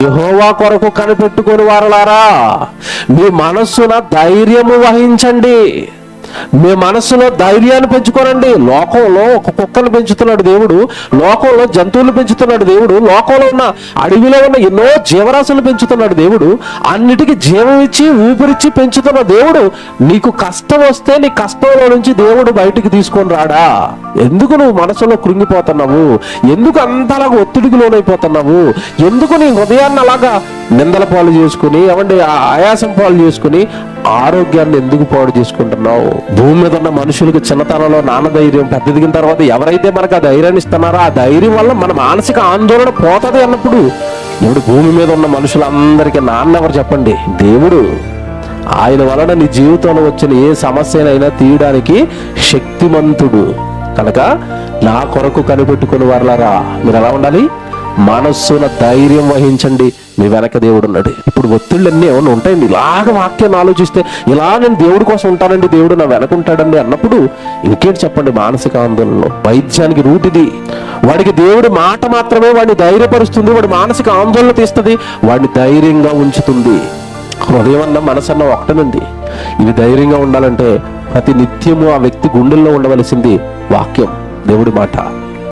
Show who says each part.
Speaker 1: యెహోవా కొరకు కనిపెట్టుకొని వారలారా, మీ మనస్సున ధైర్యము వహించండి. మీ మనస్సులో ధైర్యాన్ని పెంచుకోనండి. లోకంలో ఒక కుక్కను పెంచుతున్నాడు దేవుడు, లోకంలో జంతువులు పెంచుతున్నాడు దేవుడు, లోకంలో ఉన్న అడవిలో ఉన్న ఎన్నో జీవరాశులు పెంచుతున్నాడు దేవుడు. అన్నిటికీ జీవం ఇచ్చి ఊపిరిచ్చి పెంచుతున్న దేవుడు నీకు కష్టం వస్తే నీ కష్టంలో నుంచి దేవుడు బయటికి తీసుకొని రాడా? ఎందుకు నువ్వు మనసులో కృంగిపోతున్నావు? ఎందుకు అంతలాగా ఒత్తిడికి లోనైపోతున్నావు? ఎందుకు నీ హృదయాన్ని అలాగా నిందల పాలు చేసుకుని, ఆయాసం పాలు చేసుకుని ఆరోగ్యాన్ని ఎందుకు పాడు చేసుకుంటున్నావు? భూమి మీద ఉన్న మనుషులకు చిన్నతనంలో నాన్న ధైర్యం, పెద్ద దిగిన తర్వాత ఎవరైతే మనకు ఆ ధైర్యాన్ని ఇస్తున్నారో ఆ ధైర్యం వల్ల మన మానసిక ఆందోళన పోతుంది అన్నప్పుడు, ఇప్పుడు భూమి మీద ఉన్న మనుషులందరికీ నాన్న ఎవరు చెప్పండి? దేవుడు. ఆయన వలన నీ జీవితంలో వచ్చిన ఏ సమస్యనైనా తీయడానికి శక్తిమంతుడు కనుక నా కొరకు కనిపెట్టుకుని వారలారా, మీరు ఎలా ఉండాలి? మనస్సున ధైర్యం వహించండి, మీ వెనక దేవుడు ఉన్నాడు. ఇప్పుడు ఒత్తిళ్ళన్నీ ఏమన్నా ఉంటాయండి? ఇలాగ వాక్యాన్ని ఆలోచిస్తే ఇలా నేను దేవుడి కోసం ఉంటానండి, దేవుడు నా వెనకుంటాడండి అన్నప్పుడు ఇంకేంటి చెప్పండి? మానసిక ఆందోళనలో వైద్యానికి రూటిది. వాడికి దేవుడి మాట మాత్రమే వాడిని ధైర్యపరుస్తుంది, వాడి మానసిక ఆందోళన తీస్తుంది, వాడిని ధైర్యంగా ఉంచుతుంది. హృదయం అన్న మనసన్న ఒకటనండి. ఇది ధైర్యంగా ఉండాలంటే ప్రతి నిత్యము ఆ వ్యక్తి గుండెల్లో ఉండవలసింది వాక్యం, దేవుడి మాట.